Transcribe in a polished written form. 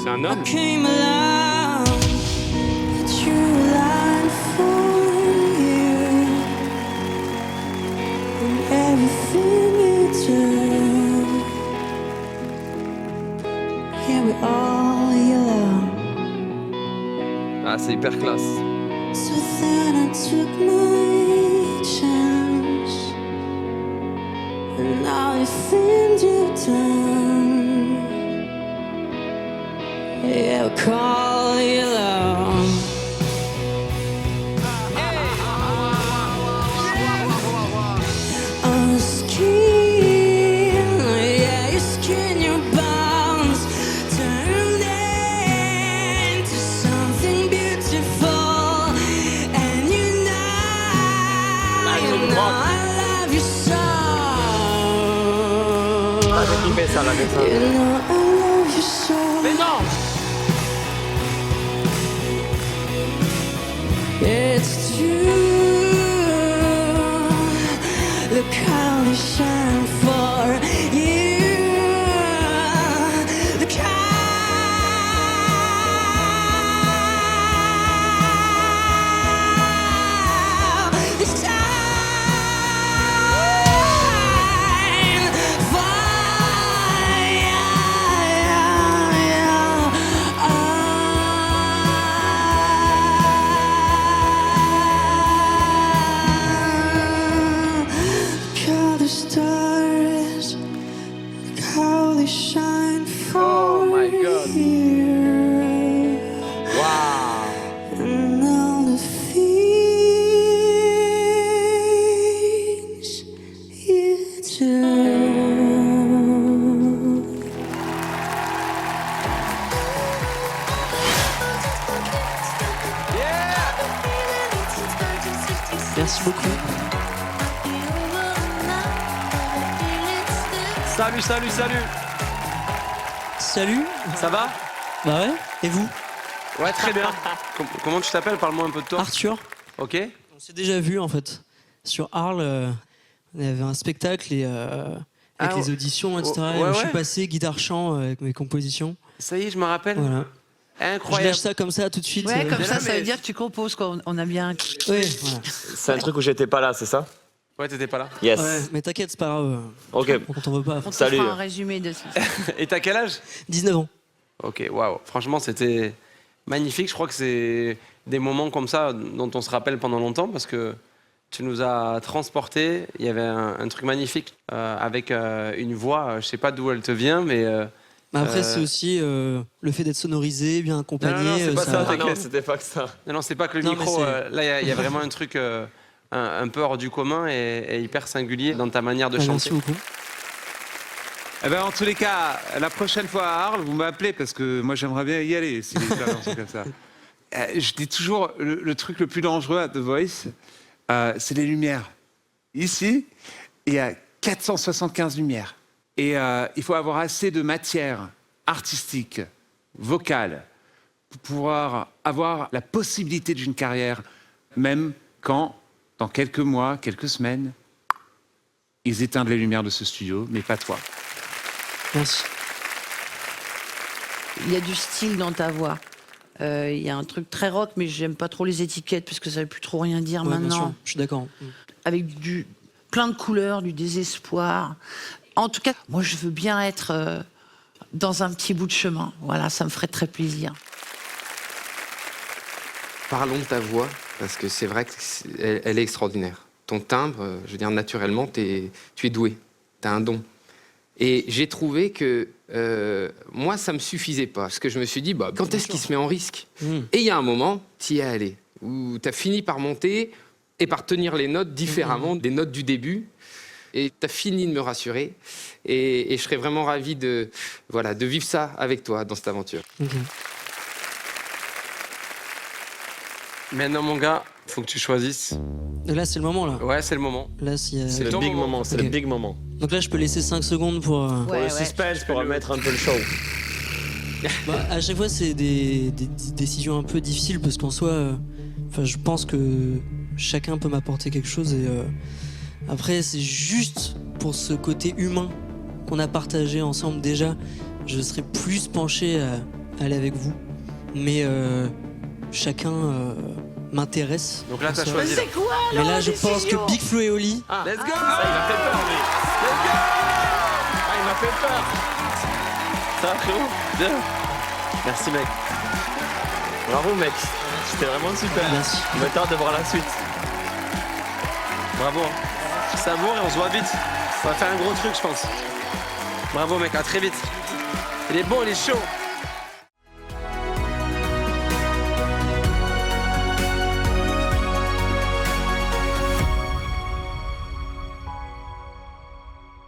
C'est un homme. Ah, c'est hyper classe. So then I took my chance, and everything you've done, yeah, I'll call you love. On the skin, yeah, your skin, your bones turned into something beautiful, and you know I love you so. J'ai kiffé ça, la descente. You know I love you so. Mais non! It's true. Look how they shine for you. Look how they shine Look how the stars, look how they shine for Oh my God. you. Waouh! And all the things you do. Merci beaucoup. Salut, salut, salut! Salut. Ça va? Bah ouais. Et vous? Ouais, très bien. Comment tu t'appelles? Parle-moi un peu de toi. Arthur. Ok? On s'est déjà vu en fait. Sur Arles, on avait un spectacle et avec Ah, les auditions, etc. ouais, Et je suis ouais. passé guitare-chant avec mes compositions. Ça y est, je me rappelle. Voilà. Je Incroyable. lâche ça comme ça tout de suite. Ouais, comme Mais ça, là, ça mais- veut dire que tu composes, quoi. On a bien. Ouais, voilà. C'est un truc où j'étais pas là, c'est ça? Ouais, t'étais pas là. Yes. Ouais, mais t'inquiète, c'est pas grave. Ok. On t'en veut pas. On te Salut. fera un résumé de ça. Et t'as quel âge? 19 ans. Ok, waouh. Franchement, c'était magnifique. Je crois que c'est des moments comme ça dont on se rappelle pendant longtemps parce que tu nous as transportés. Il y avait un truc magnifique avec une voix. Je sais pas d'où elle te vient, mais Mais après, c'est aussi le fait d'être sonorisé, bien accompagné. Non, c'est pas ça, Ah non, c'était pas que ça. non, c'est pas que le Non, mais micro. c'est- Là, il y a vraiment un truc un peu hors du commun et hyper singulier dans ta manière de Ah, chanter. merci beaucoup. Eh ben, en tous les cas, la prochaine fois à Arles, vous m'appelez parce que moi j'aimerais bien y aller si les expériences sont comme ça. Je dis toujours, le truc le plus dangereux à The Voice, c'est les lumières. Ici, il y a 475 lumières. Et il faut avoir assez de matière artistique, vocale, pour pouvoir avoir la possibilité d'une carrière, même quand, dans quelques mois, quelques semaines, ils éteignent les lumières de ce studio, mais pas toi. Merci. Il y a du style dans ta voix. Il y a un truc très rock, mais j'aime pas trop les étiquettes parce que ça veut plus trop rien dire Ouais, bien sûr, maintenant. je suis d'accord. Avec plein de couleurs, du désespoir. En tout cas, moi, je veux bien être dans un petit bout de chemin. Voilà, ça me ferait très plaisir. Parlons de ta voix, parce que c'est vrai qu'elle est extraordinaire. Ton timbre, je veux dire, naturellement, tu es doué, tu as un don. Et j'ai trouvé que moi, ça ne me suffisait pas, parce que je me suis dit, bah, quand est-ce qu'il se met en risque? Et il y a un moment, tu y es allé, où tu as fini par monter et par tenir les notes différemment des notes du début. Et tu as fini de me rassurer. Et je serais vraiment ravi de vivre ça avec toi dans cette aventure. Maintenant, mon gars, faut que tu choisisses. Et là, c'est le moment, là. Ouais, c'est le moment. Là, s'il y a- C'est le ton big moment. moment, c'est Ok. le big moment. Donc là, je peux laisser 5 secondes pour... Pour le suspense, pour remettre un peu le show. Bah, à chaque fois, c'est des décisions un peu difficiles parce qu'en soi, je pense que chacun peut m'apporter quelque chose et après, c'est juste pour ce côté humain qu'on a partagé ensemble déjà je serais plus penché à aller avec vous. Mais chacun m'intéresse. Donc là, en t'as soi. choisi. C'est quoi Mais alors, là, la je pense décision que Big Flo et Oli, Let's go. Ah, il m'a fait peur, lui. Ah, il m'a fait peur. Ça va, frérot? Bien. Merci, mec. Bravo, mec. C'était vraiment super. merci. Il m'a hâte de voir la suite. Bravo. Hein. Savoure et on se voit vite. On va faire un gros truc, je pense. Bravo, mec. À très vite. Il est bon, il est chaud.